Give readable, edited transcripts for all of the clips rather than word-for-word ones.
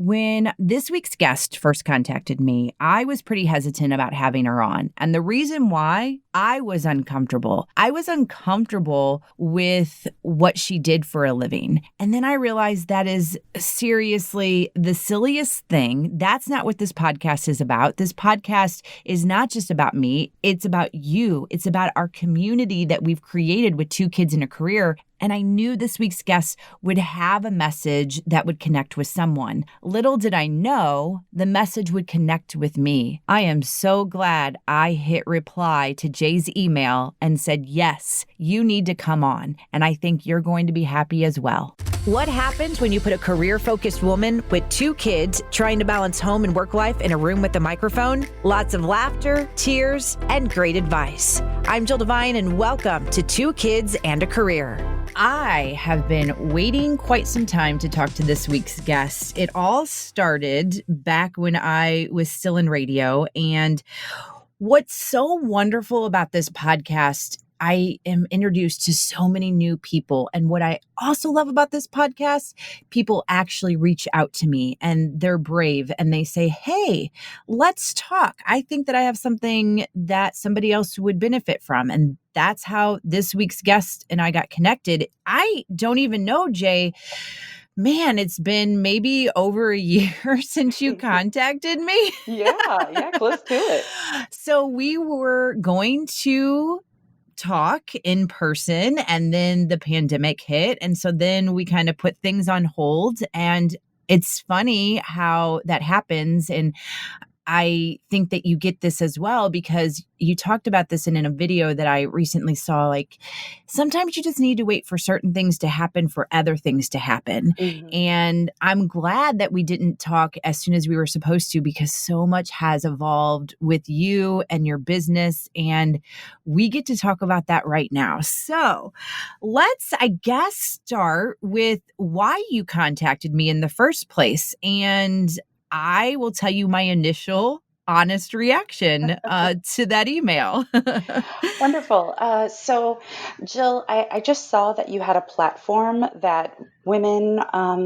When this week's guest first contacted me, I was pretty hesitant about having her on. And the reason why, I was uncomfortable. I was uncomfortable with what she did for a living. And then I realized that is seriously the silliest thing. That's not what this podcast is about. This podcast is not just about me. It's about you. It's about our community that we've created with 2 kids and a career. And I knew this week's guest would have a message that would connect with someone. Little did I know the message would connect with me. I am so glad I hit reply to Jay's email and said, yes, you need to come on. And I think you're going to be happy as well. What happens when you put a career-focused woman with 2 kids trying to balance home and work life in a room with a microphone? Lots of laughter, tears, and great advice. I'm Jill Devine, and welcome to 2 Kids and a Career. I have been waiting quite some time to talk to this week's guest. It all started back when I was still in radio, and what's so wonderful about this podcast, I am introduced to so many new people. And what I also love about this podcast, people actually reach out to me and they're brave and they say, hey, let's talk. I think that I have something that somebody else would benefit from. And that's how this week's guest and I got connected. I don't even know, Jay. Man, it's been maybe over a year since you contacted me. Yeah, close to it. So we were going to talk in person and then the pandemic hit. And so then we kind of put things on hold, and it's funny how that happens. And I think that you get this as well, because you talked about this in a video that I recently saw. Like, sometimes you just need to wait for certain things to happen for other things to happen. Mm-hmm. And I'm glad that we didn't talk as soon as we were supposed to, because so much has evolved with you and your business. And we get to talk about that right now. So let's, I guess, start with why you contacted me in the first place. And I will tell you my initial honest reaction to that email. Wonderful. So, Jill, I just saw that you had a platform that women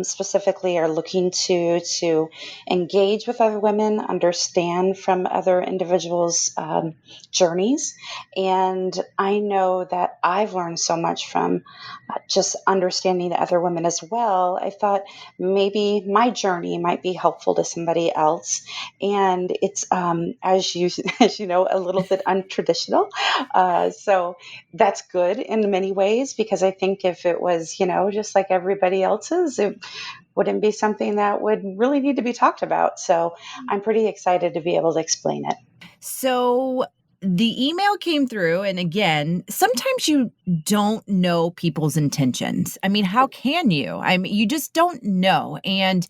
specifically are looking to engage with other women, understand from other individuals' journeys. And I know that I've learned so much from just understanding the other women as well. I thought maybe my journey might be helpful to somebody else. And it's, as you as you know, a little bit untraditional. So that's good in many ways, because I think if it was, just like everybody else's, it wouldn't be something that would really need to be talked about. So I'm pretty excited to be able to explain it. So the email came through, and again, sometimes you don't know people's intentions. I mean, how can you? I mean, you just don't know. And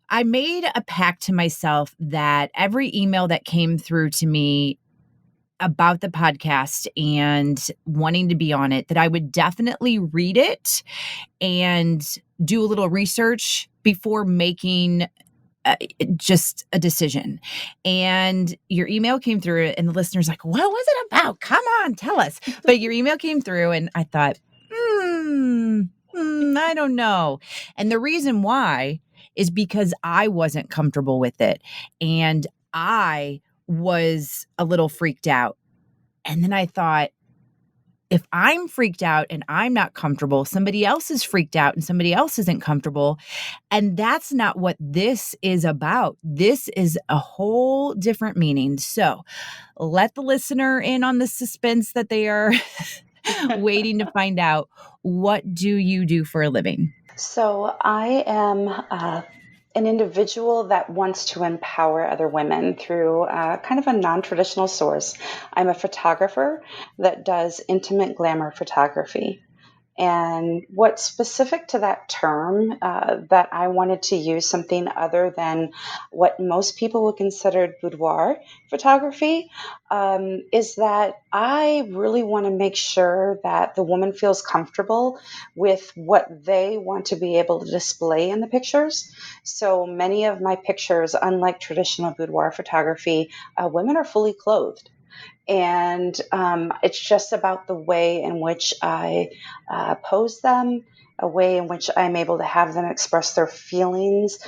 I made a pact to myself that every email that came through to me about the podcast and wanting to be on it, that I would definitely read it and do a little research before making just a decision. And your email came through, and the listener's like, what was it about? Come on, tell us. But your email came through, and I thought, I don't know. And the reason why is because I wasn't comfortable with it. And I was a little freaked out. And then I thought, if I'm freaked out and I'm not comfortable, somebody else is freaked out and somebody else isn't comfortable. And that's not what this is about. This is a whole different meaning. So let the listener in on the suspense that they are waiting to find out. What do you do for a living? So I am an individual that wants to empower other women through kind of a non-traditional source. I'm a photographer that does intimate glamour photography. And what's specific to that term, that I wanted to use something other than what most people would consider boudoir photography, is that I really want to make sure that the woman feels comfortable with what they want to be able to display in the pictures. So many of my pictures, unlike traditional boudoir photography, women are fully clothed. And it's just about the way in which I pose them a way in which I'm able to have them express their feelings.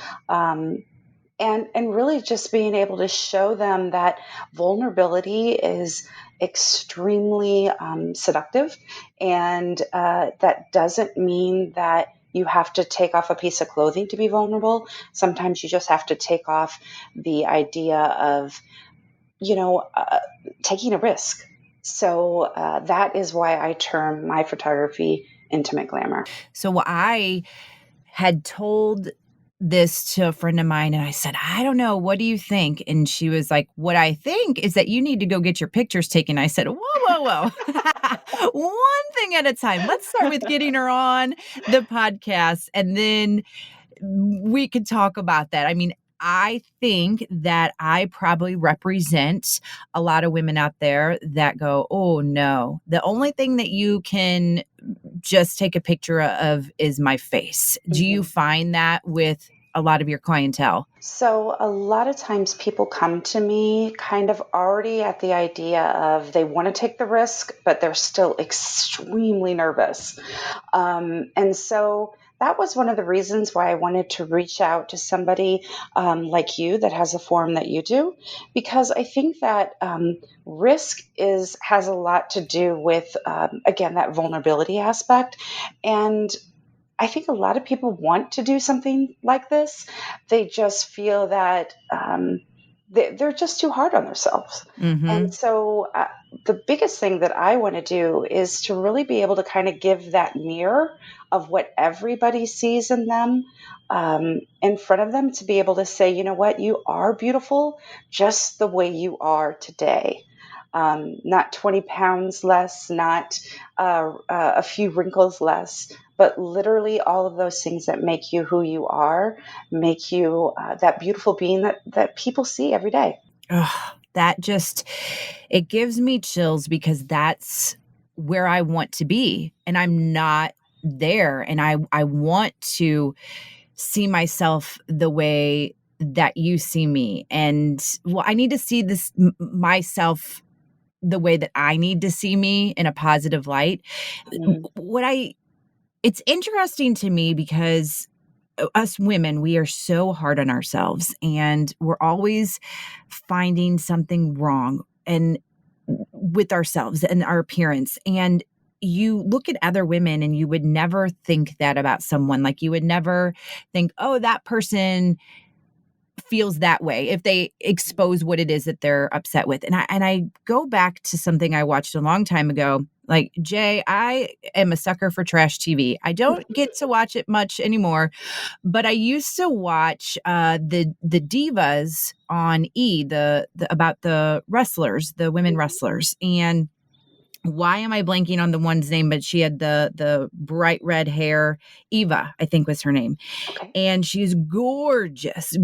And really just being able to show them that vulnerability is extremely seductive, and that doesn't mean that you have to take off a piece of clothing to be vulnerable. Sometimes you just have to take off the idea of, you know, taking a risk. So that is why I term my photography intimate glamour. So I had told this to a friend of mine and I said, I don't know. What do you think? And she was like, what I think is that you need to go get your pictures taken. I said, whoa. One thing at a time. Let's start with getting her on the podcast and then we could talk about that. I mean, I think that I probably represent a lot of women out there that go, oh no, the only thing that you can just take a picture of is my face. Do you Mhm. find that with a lot of your clientele? So, a lot of times people come to me kind of already at the idea of they want to take the risk, but they're still extremely nervous. And so that was one of the reasons why I wanted to reach out to somebody like you that has a forum that you do, because I think that risk is has a lot to do with again that vulnerability aspect, and I think a lot of people want to do something like this. They just feel that they're just too hard on themselves. And Mm-hmm. so the biggest thing that I want to do is to really be able to kind of give that mirror of what everybody sees in them in front of them, to be able to say, you know what, you are beautiful just the way you are today. Not 20 pounds less, not a few wrinkles less, but literally all of those things that make you who you are, make you that beautiful being that people see every day. Ugh, that just, it gives me chills because that's where I want to be. And I'm not there. And I want to see myself the way that you see me. And well, I need to see this myself the way that I need to see me in a positive light. Mhm. What I It's interesting to me because us women, we are so hard on ourselves and we're always finding something wrong and with ourselves and our appearance. And you look at other women and you would never think that about someone. Like you would never think, oh, that person feels that way if they expose what it is that they're upset with. And I go back to something I watched a long time ago. Like, Jay, I am a sucker for trash TV. I don't get to watch it much anymore, but I used to watch the divas on the about the wrestlers, the women wrestlers. And why am I blanking on the one's name? But she had the bright red hair. Eva, I think was her name, Okay. and she's gorgeous.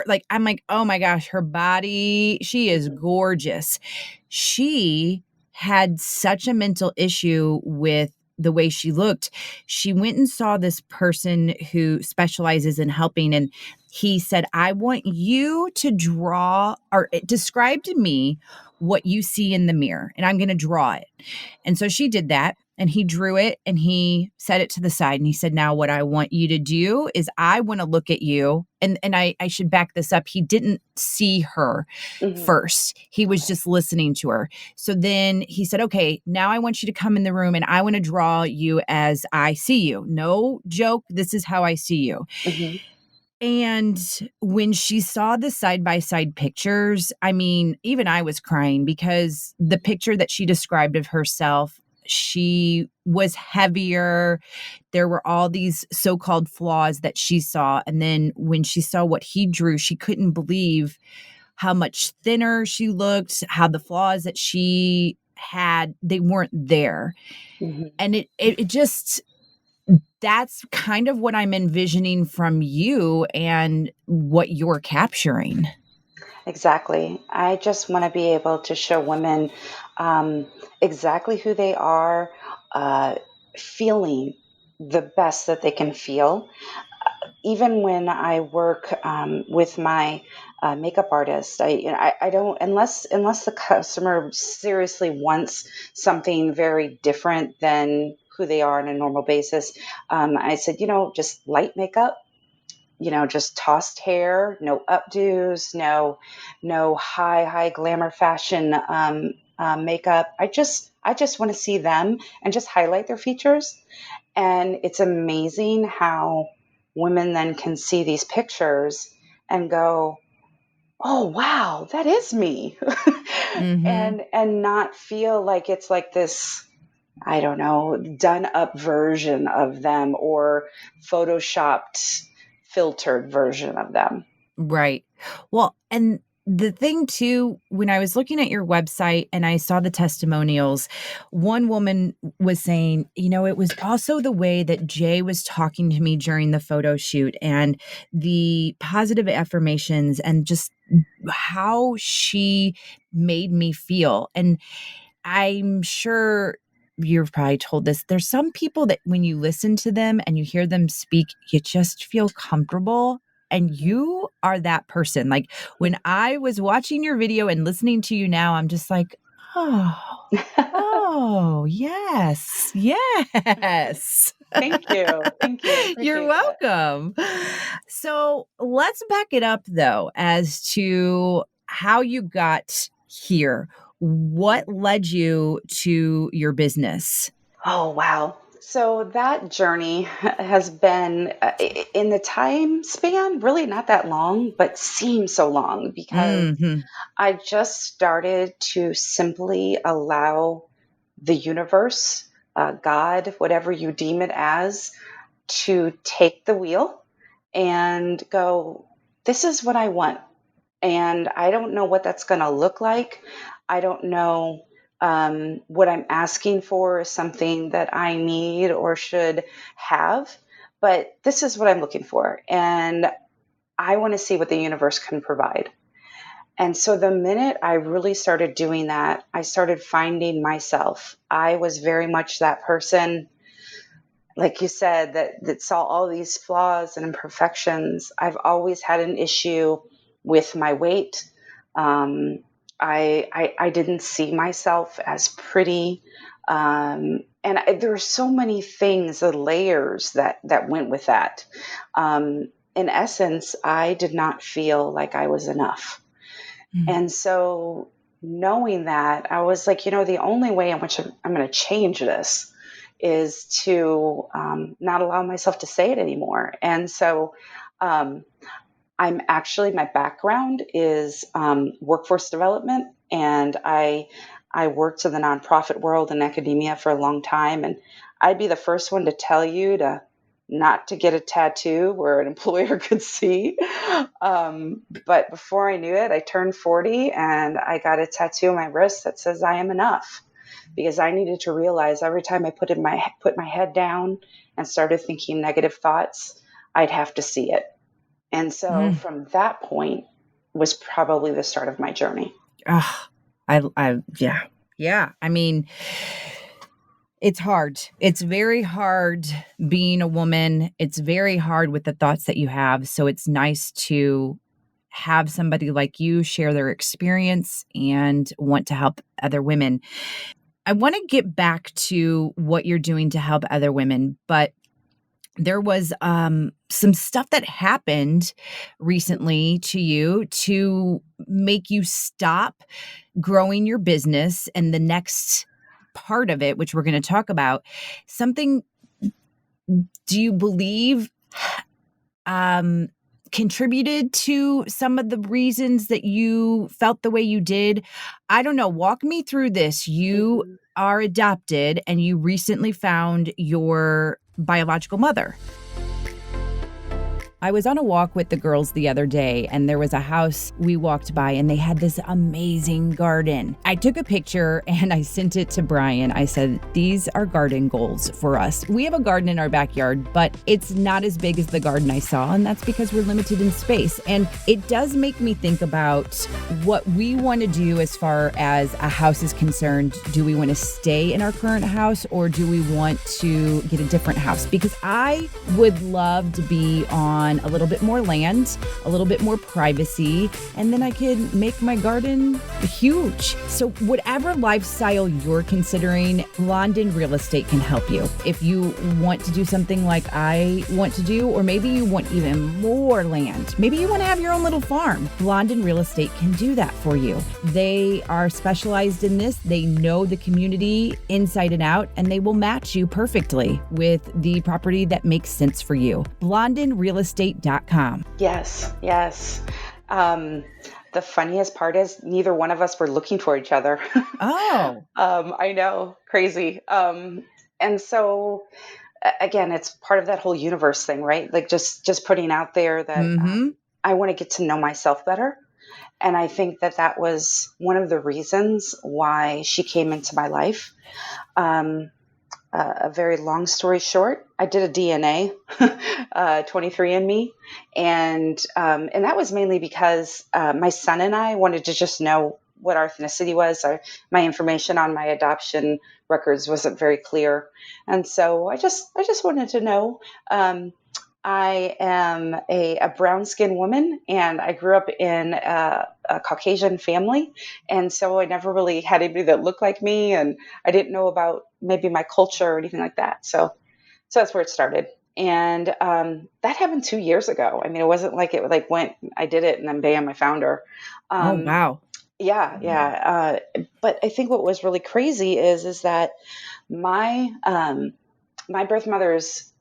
Like I'm like, oh my gosh, her body, she is Mhm. gorgeous. She had such a mental issue with the way she looked. She went and saw this person who specializes in helping, and he said, I want you to draw or describe to me what you see in the mirror, and I'm going to draw it. And so she did that and he drew it and he set it to the side and he said, now what I want you to do is I want to look at you. And I should back this up. He didn't see her Mhm. first. He was Okay. just listening to her. So then he said, okay, now I want you to come in the room and I want to draw you as I see you. No joke. This is how I see you. Mhm. And when she saw the side by side pictures, I mean, even I was crying because the picture that she described of herself, she was heavier. There were all these so called flaws that she saw. And then when she saw what he drew, she couldn't believe how much thinner she looked, how the flaws that she had, they weren't there. Mhm. And it just, that's kind of what I'm envisioning from you and what you're capturing. Exactly. I just want to be able to show women um, exactly who they are, uh, feeling the best that they can feel. Even when I work with my makeup artist, I don't, unless the customer seriously wants something very different than who they are on a normal basis. I said, just light makeup, just tossed hair, no updos, no high glamour fashion makeup. I just want to see them and just highlight their features. And it's amazing how women then can see these pictures and go, "Oh wow, that is me," Mm-hmm. and not feel like it's like this, I don't know, done up version of them or photoshopped, filtered version of them. Right. Well, and the thing too, when I was looking at your website and I saw the testimonials, one woman was saying, it was also the way that Jay was talking to me during the photo shoot and the positive affirmations and just how she made me feel. And I'm sure you've probably told this. There's some people that when you listen to them and you hear them speak, you just feel comfortable. And you are that person. Like when I was watching your video and listening to you now, I'm just like, oh, yes, yes. Thank you. Thank you. You're Appreciate that. welcome. So let's back it up though, as to how you got here. What led you to your business? Oh, wow. So that journey has been in the time span, really not that long, but seems so long because Hmm. I just started to simply allow the universe, God, whatever you deem it as, to take the wheel and go, this is what I want. And I don't know what that's going to look like. I don't know what I'm asking for is something that I need or should have, but this is what I'm looking for. And I want to see what the universe can provide. And so the minute I really started doing that, I started finding myself. I was very much that person, like you said, that saw all these flaws and imperfections. I've always had an issue with my weight. Um, I didn't see myself as pretty. There were so many things, the layers that went with that. In essence, I did not feel like I was enough. And so knowing that, I was like, the only way in which I'm going to change this is to not allow myself to say it anymore. And so um, my background is workforce development, and I worked in the nonprofit world and academia for a long time. And I'd be the first one to tell you to not to get a tattoo where an employer could see. But before I knew it, I turned 40 and I got a tattoo on my wrist that says I am enough, because I needed to realize every time I put my head down and started thinking negative thoughts, I'd have to see it. And so Mm. from that point was probably the start of my journey. Yeah. Yeah. I mean, it's hard. It's very hard being a woman. It's very hard with the thoughts that you have. So it's nice to have somebody like you share their experience and want to help other women. I want to get back to what you're doing to help other women, but there was some stuff that happened recently to you to make you stop growing your business, and the next part of it, which we're going to talk about, something, do you believe um contributed to some of the reasons that you felt the way you did? I don't know, walk me through this. You Mhm. are adopted and you recently found your biological mother. I was on a walk with the girls the other day, and there was a house we walked by, and they had this amazing garden. I took a picture and I sent it to Brian. I said, these are garden goals for us. We have a garden in our backyard, but it's not as big as the garden I saw, and that's because we're limited in space. And it does make me think about what we want to do as far as a house is concerned. Do we want to stay in our current house, or do we want to get a different house? Because I would love to be on on a little bit more land, a little bit more privacy, and then I could make my garden huge. So whatever lifestyle you're considering, Blondin Real Estate can help you. If you want to do something like I want to do, or maybe you want even more land, maybe you want to have your own little farm, Blondin Real Estate can do that for you. They are specialized in this. They know the community inside and out, and they will match you perfectly with the property that makes sense for you. BlondinRealEstate.com. Yes, yes. The funniest part is neither one of us were looking for each other. Oh. I know, crazy. And so again, it's part of that whole universe thing, right? Like just putting out there that I want to get to know myself better. And I think that was one of the reasons why she came into my life. A very long story short, I did a DNA, 23andMe, and that was mainly because my son and I wanted to just know what our ethnicity was. My information on my adoption records wasn't very clear, and so I just wanted to know. I am a brown-skinned woman, and I grew up in a Caucasian family, and so I never really had anybody that looked like me, and I didn't know about maybe my culture or anything like that. So that's where it started, and that happened 2 years ago. I mean, it wasn't like it like went. I did it, and then bam, I found her. Oh wow! Yeah. But I think what was really crazy is that my my birth mother's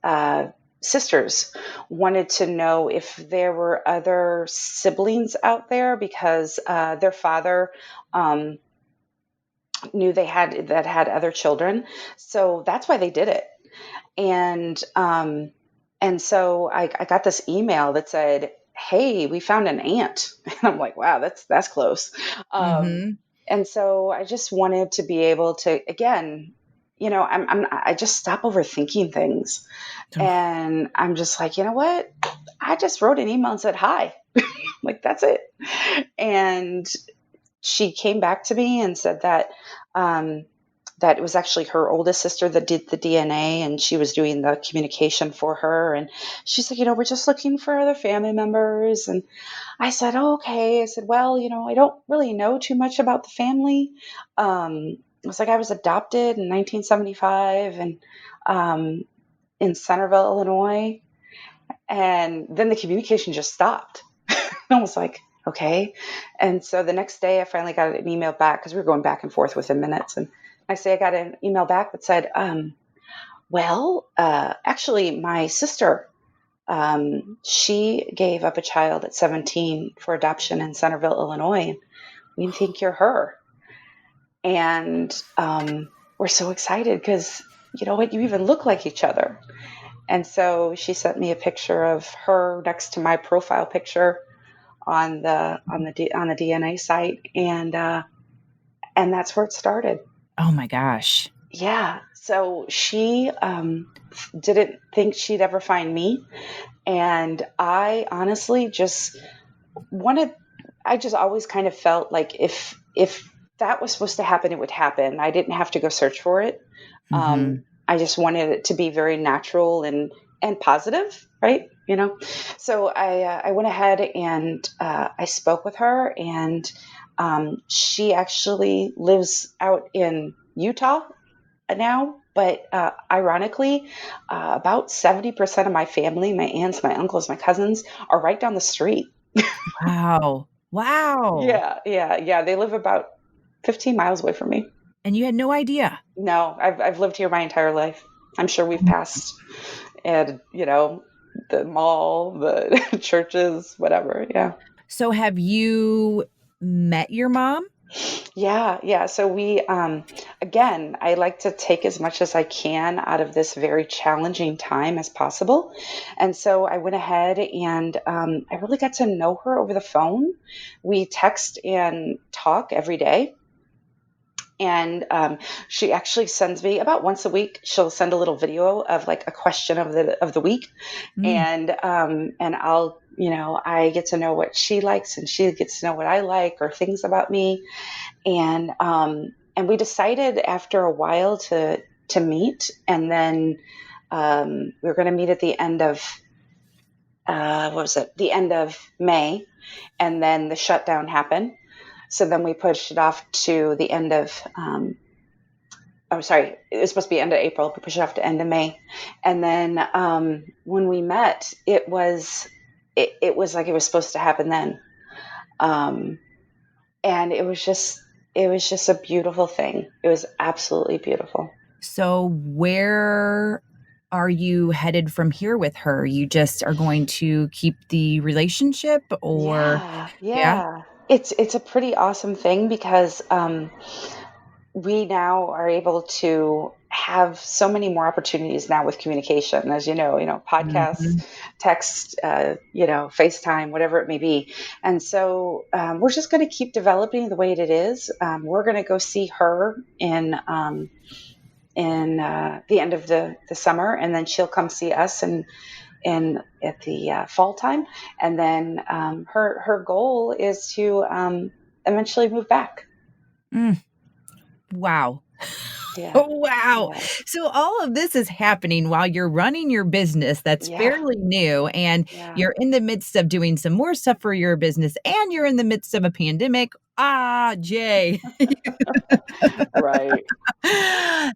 sisters wanted to know if there were other siblings out there because their father knew they had other children, so that's why they did it. And so I got this email that said, "Hey, we found an aunt," and I'm like, "Wow, that's close." And so I just wanted to be able to again. I just stop overthinking things. And I'm just like, you know what? I just wrote an email and said, hi. Like, that's it. And she came back to me and said that, that it was actually her oldest sister that did the DNA, and she was doing the communication for her. And she's like, we're just looking for other family members. And I said, oh, okay. I said, well, I don't really know too much about the family. It was like I was adopted in 1975 and in Centerville, Illinois. And then the communication just stopped. I was like, okay. And so the next day I finally got an email back because we were going back and forth within minutes. And I got an email back that said, actually my sister, she gave up a child at 17 for adoption in Centerville, Illinois. We think you're her. And we're so excited because, you know what, you even look like each other. And so she sent me a picture of her next to my profile picture on the DNA site, and that's where it started. Oh my gosh. Yeah. So she didn't think she'd ever find me, and I honestly just always kind of felt like if that was supposed to happen, it would happen. I didn't have to go search for it. I just wanted it to be very natural and positive, right? So I went ahead and I spoke with her, and she actually lives out in Utah now. But ironically, about 70% of my family, my aunts, my uncles, my cousins, are right down the street. Wow. Yeah. They live about 15 miles away from me. And you had no idea? No, I've lived here my entire life. I'm sure we've passed at, the mall, the churches, whatever. Yeah. So have you met your mom? Yeah. So we, again, I like to take as much as I can out of this very challenging time as possible. And so I went ahead and I really got to know her over the phone. We text and talk every day. And she actually sends me about once a week. She'll send a little video of like a question of the week, and I'll I get to know what she likes, and she gets to know what I like, or things about me, and we decided after a while to meet, and then we were going to meet at the end of what was it, the end of May, and then the shutdown happened. So then we pushed it off to the end of, oh, sorry, it was supposed to be end of April. We pushed it off to end of May. And then when we met, it was like it was supposed to happen then. Um, and it was just a beautiful thing. It was absolutely beautiful. So where are you headed from here with her? You just are going to keep the relationship or Yeah, yeah? yeah. It's a pretty awesome thing because we now are able to have so many more opportunities now with communication, as you know, podcasts, Mhm. text, FaceTime, whatever it may be. And so we're just going to keep developing the way it is. We're going to go see her in the end of the summer, and then she'll come see us in at the fall time. And then her goal is to eventually move back. Mm, wow. Yeah, Oh, wow. yeah, So all of this is happening while you're running your business that's yeah, fairly new, and yeah. you're in the midst of doing some more stuff for your business, and you're in the midst of a pandemic. Ah, Jay. Right.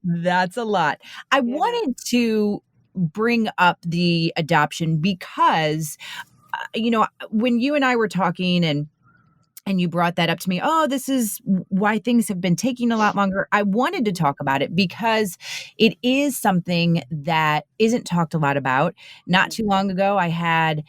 That's a lot. I Yeah. wanted to bring up the adoption because, when you and I were talking and you brought that up to me, "Oh, this is why things have been taking a lot longer." I wanted to Mhm, talk about it because it is something that isn't talked a lot about. Not mhm, too long ago, I had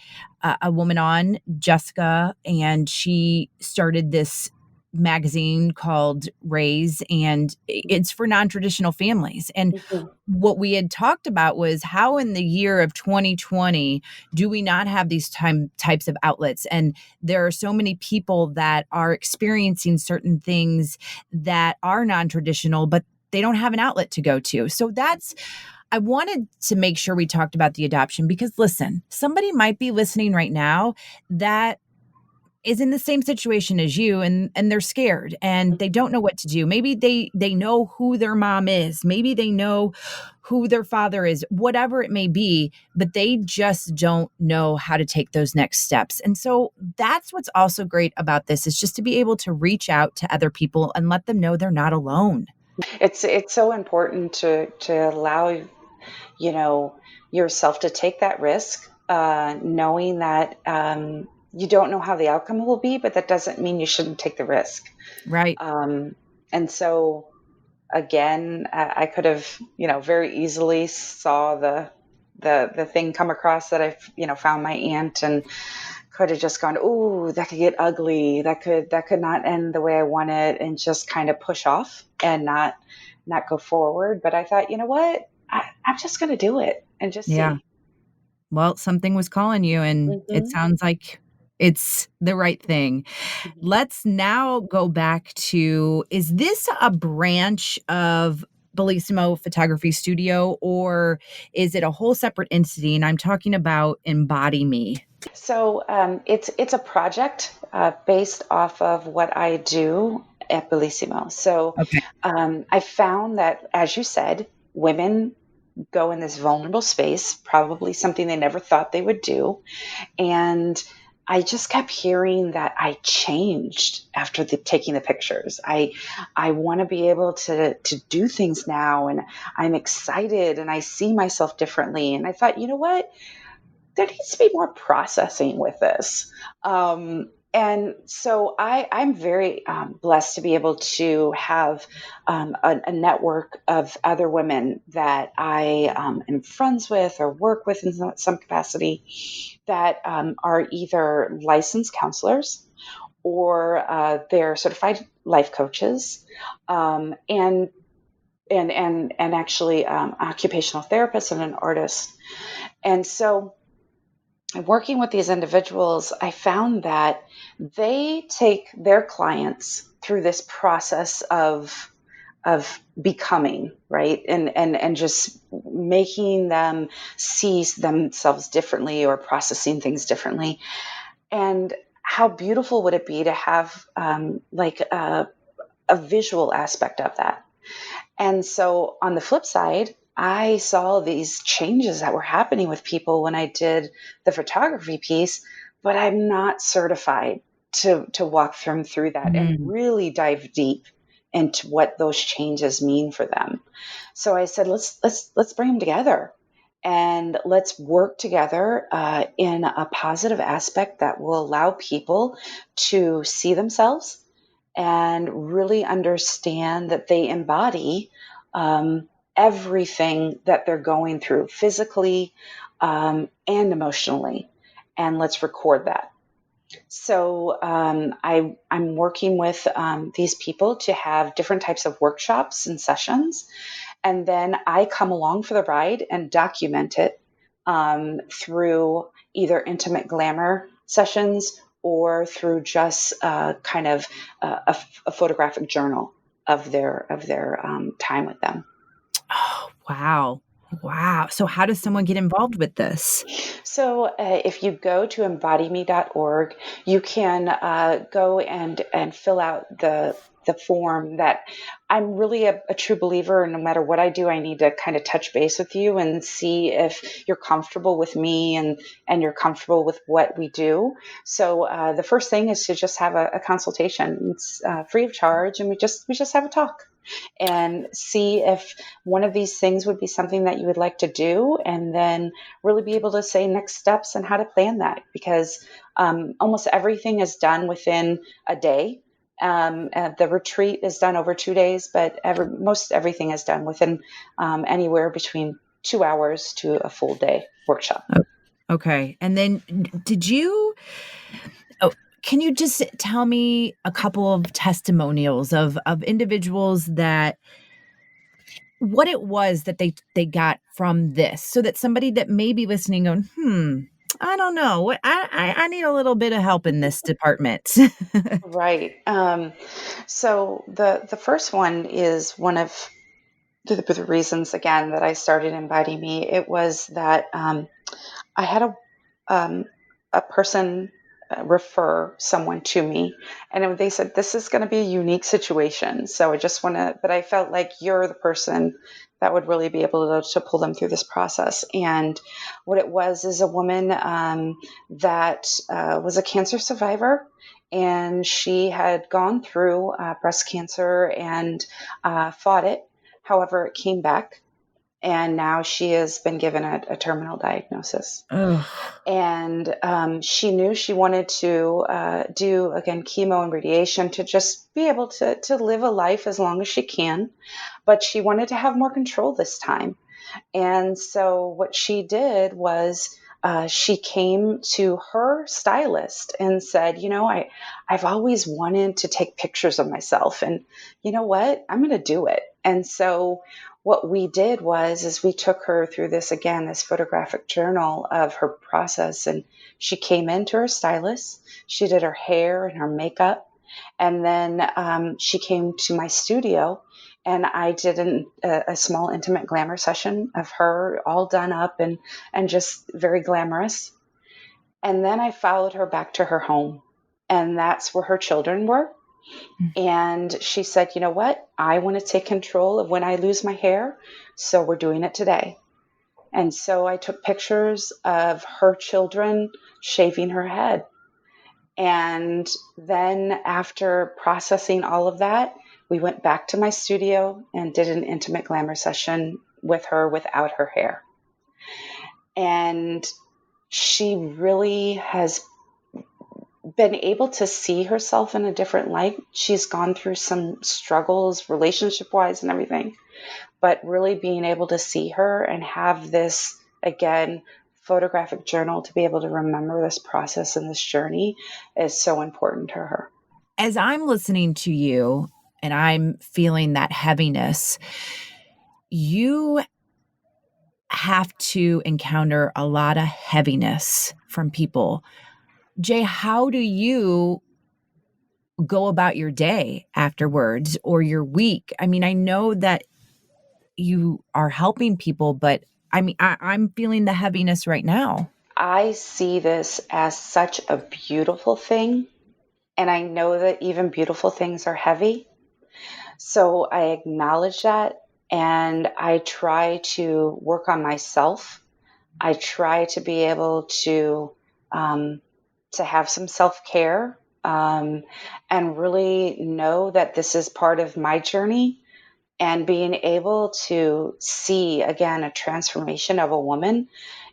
a woman on, Jessica, and she started this magazine called Raise, and it's for non-traditional families. And mhm, what we had talked about was how in the year of 2020 do we not have these types of outlets, and there are so many people that are experiencing certain things that are non-traditional, but they don't have an outlet to go to. So that's I wanted to make sure we talked about the adoption because listen, somebody might be listening right now that is in the same situation as you, and they're scared and they mhm. don't know what to do. Maybe they know who their mom is. Maybe they know who their father is, whatever it may be, but they just don't know how to take those next steps. And so that's what's also great about this is just to be able to reach out to other people and let them know they're not alone. It's so important to allow, yourself to take that risk, knowing that you don't know how the outcome will be, but that doesn't mean you shouldn't take the risk. Right. Um, and so again, I could have, very easily saw the thing come across that I, found my aunt, and could have just gone, "Ooh, that could get ugly. That could not end the way I want it," and just kind of push off and not go forward. But I thought, you know what? I'm just going to do it and just Yeah. see. Well, something was calling you and it Hmm. sounds like it's the right thing. Hmm. Let's now go back to, is this a branch of Bellissimo Photography Studio or is it a whole separate entity? And I'm talking about Embody Me. So it's a project based off of what I do at Bellissimo. So Okay. I found that, as you said, women go in this vulnerable space, probably something they never thought they would do. And I just kept hearing that I changed after taking the pictures. I want to be able to do things now, and I'm excited, and I see myself differently. And I thought, you know what? There needs to be more processing with this. And so I'm very blessed to be able to have a network of other women that I am friends with or work with in some capacity that are either licensed counselors or they're certified life coaches, and actually occupational therapists and an artist. And so working with these individuals, I found that they take their clients through this process of becoming, right, and just making them see themselves differently or processing things differently. And how beautiful would it be to have like a visual aspect of that? And so on the flip side, I saw these changes that were happening with people when I did the photography piece, but I'm not certified to walk them through that and Mm. really dive deep into what those changes mean for them. So I said, let's bring them together and let's work together in a positive aspect that will allow people to see themselves and really understand that they embody everything that they're going through physically and emotionally. And let's record that. So I'm working with these people to have different types of workshops and sessions. And then I come along for the ride and document it through either intimate glamour sessions or through just kind of a photographic journal of their time with them. Oh, wow. Wow. So how does someone get involved with this? So, if you go to embodime.org, you can go and fill out the form that I'm really a true believer. And no matter what I do, I need to kind of touch base with you and see if you're comfortable with me and you're comfortable with what we do. So, the first thing is to just have a consultation. It's free of charge, and we just have a talk and see if one of these things would be something that you would like to do, and then really be able to say next steps and how to plan that, because almost everything is done within a day. The retreat is done over 2 days, but most everything is done within anywhere between 2 hours to a full day workshop. Oh, okay. And then did you oh, can you just tell me a couple of testimonials of individuals that what it was that they got from this so that somebody that may be listening going, I don't know. I need a little bit of help in this department. Right. So the first one is one of the reasons again that I started inviting me. It was that I had um, a person refer someone to me, and they said this is going to be a unique situation. So I just want to, but I felt like you're the person that would really be able to pull them through this process. And what it was is a woman that was a cancer survivor. And she had gone through breast cancer and fought it. However, it came back, and now she has been given a terminal diagnosis. Ugh. And she knew she wanted to do again chemo and radiation to just be able to live a life as long as she can, but she wanted to have more control this time. And so what she did was she came to her stylist and said, I've always wanted to take pictures of myself, and you know what, I'm going to do it. And so what we did was is we took her through this again, this photographic journal of her process. And she came into her stylist, she did her hair and her makeup, and then she came to my studio, and I did a small intimate glamour session of her all done up and just very glamorous. And then I followed her back to her home, and that's where her children were. And she said, you know what? I want to take control of when I lose my hair. So we're doing it today. And so I took pictures of her children shaving her head. And then after processing all of that, we went back to my studio and did an intimate glamour session with her without her hair. And she really has been able to see herself in a different light. She's gone through some struggles relationship wise and everything, but really being able to see her and have this again photographic journal to be able to remember this process and this journey is so important to her. As I'm listening to you and I'm feeling that heaviness, you have to encounter a lot of heaviness from people. Jay, how do you go about your day afterwards or your week? I mean, I know that you are helping people, but I mean, I'm feeling the heaviness right now. I see this as such a beautiful thing, and I know that even beautiful things are heavy. So I acknowledge that, And I try to work on myself. I try to be able to have some self care, and really know that this is part of my journey, and being able to see again a transformation of a woman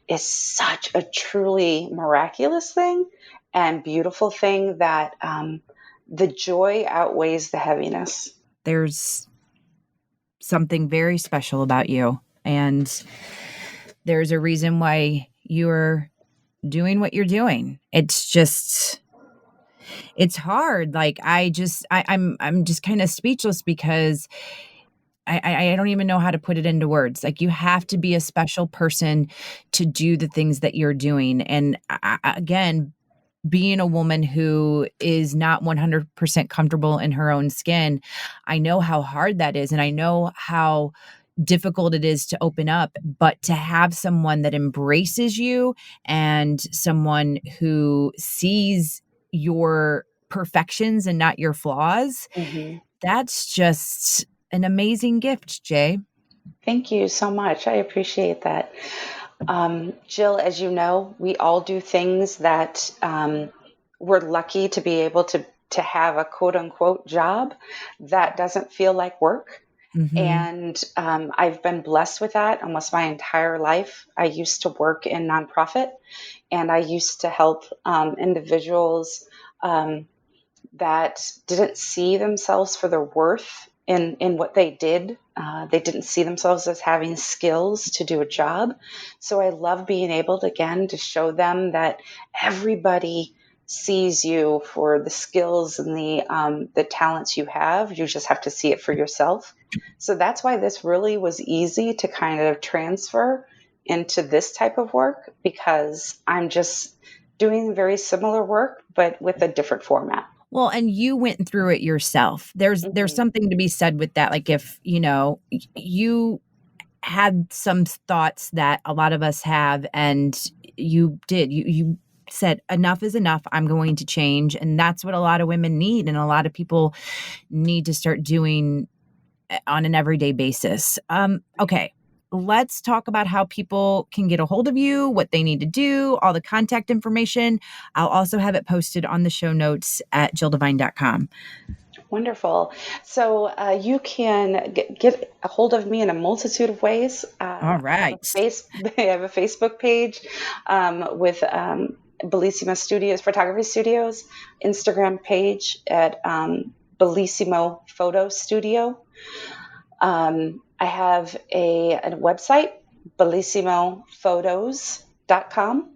is such a truly miraculous thing and beautiful thing that the joy outweighs the heaviness. There's something very special about you. And there's a reason why you're doing what you're doing. It's just, it's hard. Like I'm just kind of speechless because I don't even know how to put it into words. Like, you have to be a special person to do the things that you're doing. And again, being a woman who is not 100% comfortable in her own skin, I know how hard that is. And I know how difficult it is to open up, but to have someone that embraces you and someone who sees your perfections and not your flaws, Hmm. that's just an amazing gift, Jay. Thank you so much. I appreciate that. Jill, as you know, we all do things that we're lucky to be able to have a quote unquote job that doesn't feel like work. Mhm. And I've been blessed with that almost my entire life. I used to work in nonprofit, and I used to help individuals that didn't see themselves for their worth in what they did. They didn't see themselves as having skills to do a job. So I love being able to, again, to show them that everybody sees you for the skills and the talents you have. You just have to see it for yourself. So that's why this really was easy to kind of transfer into this type of work, because I'm just doing very similar work, but with a different format. Well, and you went through it yourself. There's Hmm. something to be said with that. Like, if, you had some thoughts that a lot of us have, and you said enough is enough. I'm going to change. And that's what a lot of women need, and a lot of people need to start doing on an everyday basis. Okay. Let's talk about how people can get a hold of you, what they need to do, all the contact information. I'll also have it posted on the show notes at jilldevine.com. Wonderful. So you can get a hold of me in a multitude of ways. All I have right. I have a Facebook page with Bellissimo Studios, Photography Studios, Instagram page at Bellissimo Photo Studio. I have a website, bellissimophotos.com,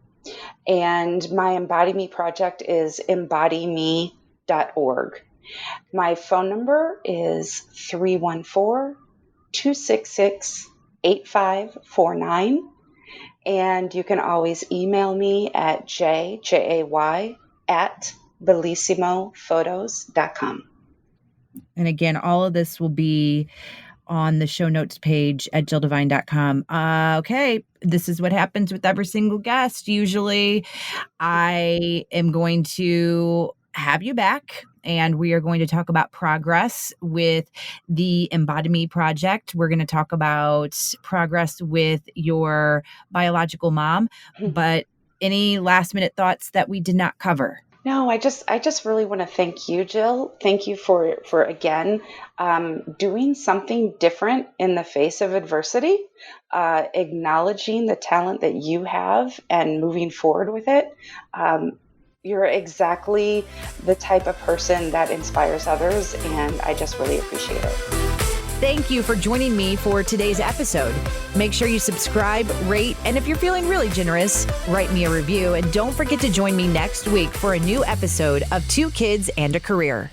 and my Embody Me project is embodym.org. My phone number is 314-266-8549. And you can always email me at jay, at bellissimophotos.com. And again, all of this will be on the show notes page at jilldevine.com. Okay. This is what happens with every single guest. Usually I am going to have you back, and we are going to talk about progress with the Embody Me project. We're going to talk about progress with your biological mom, but any last minute thoughts that we did not cover? No, I just really want to thank you, Jill. Thank you for again doing something different in the face of adversity, acknowledging the talent that you have and moving forward with it. You're exactly the type of person that inspires others, and I just really appreciate it. Thank you for joining me for today's episode. Make sure you subscribe, rate, and if you're feeling really generous, write me a review. And don't forget to join me next week for a new episode of Two Kids and a Career.